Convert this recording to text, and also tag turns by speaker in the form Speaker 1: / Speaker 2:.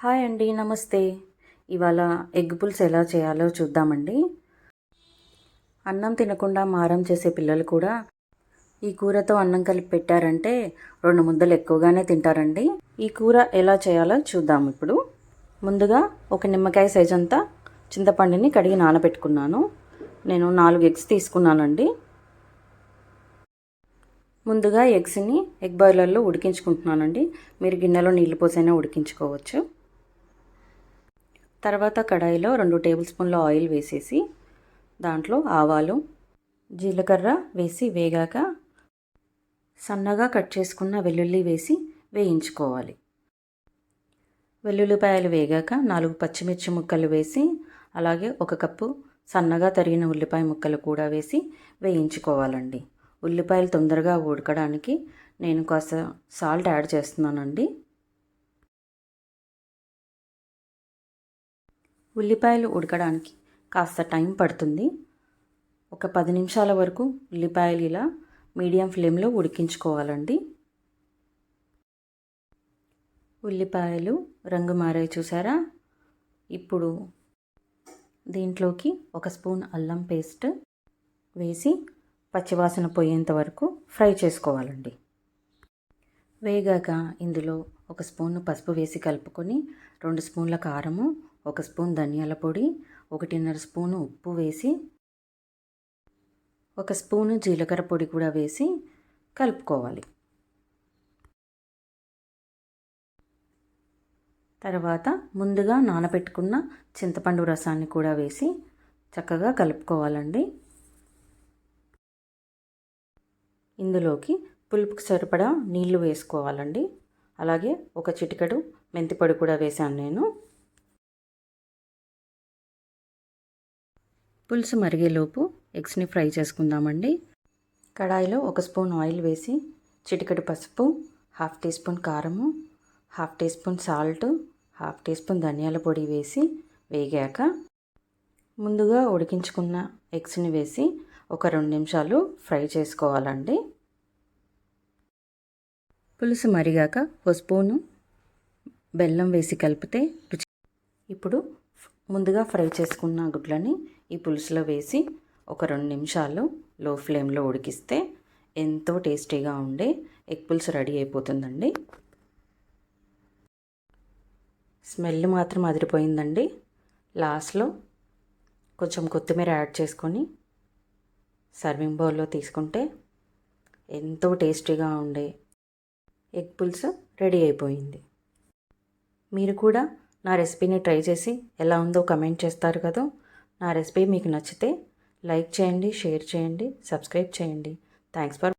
Speaker 1: Hi అండి, నమస్తే. ఇవాళ ఎగ్ పులుసు ఎలా చేయాలో చూద్దామండి. అన్నం తినకుండా మారం చేసే పిల్లలు కూడా ఈ కూరతో అన్నం కలిపి పెట్టారంటే 2 ముద్దలు ఎక్కువగానే తింటారండి. ఈ కూర ఎలా చేయాలో చూద్దాం ఇప్పుడు. ముందుగా ఒక నిమ్మకాయ సైజ్ అంతా చింతపండుని కడిగి నానబెట్టుకున్నాను. నేను 4 ఎగ్స్ తీసుకున్నానండి. ముందుగా ఎగ్స్ని ఎగ్ బాయిలర్లో ఉడికించుకుంటున్నానండి. మీరు గిన్నెలో నీళ్లు పోసైనా ఉడికించుకోవచ్చు. తర్వాత కడాయిలో 2 టేబుల్ స్పూన్ల ఆయిల్ వేసేసి దాంట్లో ఆవాలు, జీలకర్ర వేసి వేగాక సన్నగా కట్ చేసుకున్న వెల్లుల్లి వేసి వేయించుకోవాలి. వెల్లుల్లిపాయలు వేగాక 4 పచ్చిమిర్చి ముక్కలు వేసి అలాగే 1 కప్పు సన్నగా తరిగిన ఉల్లిపాయ ముక్కలు కూడా వేసి వేయించుకోవాలండి. ఉల్లిపాయలు తొందరగా ఉడకడానికి నేను కాస్త సాల్ట్ యాడ్ చేస్తున్నానండి. ఉల్లిపాయలు ఉడకడానికి కాస్త టైం పడుతుంది. ఒక 10 నిమిషాల వరకు ఉల్లిపాయలు ఇలా మీడియం ఫ్లేమ్లో ఉడికించుకోవాలండి. ఉల్లిపాయలు రంగు మారాయి చూసారా? ఇప్పుడు దీంట్లోకి 1 స్పూన్ అల్లం పేస్ట్ వేసి పచ్చివాసన పోయేంత వరకు ఫ్రై చేసుకోవాలండి. వేగాక ఇందులో 1 స్పూన్ పసుపు వేసి కలుపుకొని 2 స్పూన్ల కారము, 1 స్పూన్ ధనియాల పొడి, 1.5 స్పూను ఉప్పు వేసి 1 స్పూను జీలకర్ర పొడి కూడా వేసి కలుపుకోవాలి. తర్వాత ముందుగా నానబెట్టుకున్న చింతపండు రసాన్ని కూడా వేసి చక్కగా కలుపుకోవాలండి. ఇందులోకి పులుపుకి సరిపడా నీళ్లు వేసుకోవాలండి. అలాగే 1 చిటికెడు మెంతిపొడి కూడా వేసాను నేను. పులుసు మరిగేలోపు ఎగ్స్ని ఫ్రై చేసుకుందామండి. కడాయిలో 1 స్పూన్ ఆయిల్ వేసి చిటికెడు పసుపు, 1/2 టీ స్పూన్ కారము, 1/2 teaspoon salt, 1/2 teaspoon ధనియాల పొడి వేసి వేగాక ముందుగా ఉడికించుకున్న ఎగ్స్ని వేసి ఒక 2 నిమిషాలు ఫ్రై చేసుకోవాలండి. పులుసు మరిగాక 1 స్పూను బెల్లం వేసి కలిపితే రుచి. ఇప్పుడు ముందుగా ఫ్రై చేసుకున్న గుడ్లని ఈ పులుసులో వేసి ఒక 2 నిమిషాలు లో ఫ్లేమ్లో ఉడికిస్తే ఎంతో టేస్టీగా ఉండే ఎగ్ పులుసు రెడీ అయిపోతుందండి. స్మెల్ మాత్రం అదిరిపోయిందండి. లాస్ట్లో కొంచెం కొత్తిమీర యాడ్ చేసుకొని సర్వింగ్ బౌల్లో తీసుకుంటే ఎంతో టేస్టీగా ఉండే ఎగ్ పులుసు రెడీ అయిపోయింది. మీరు కూడా నా రెసిపీని ట్రై చేసి ఎలా ఉందో కమెంట్ చేస్తారు కదా. నా రెసిపీ మీకు నచ్చితే లైక్ చేయండి, షేర్ చేయండి, సబ్స్క్రైబ్ చేయండి. Thanks for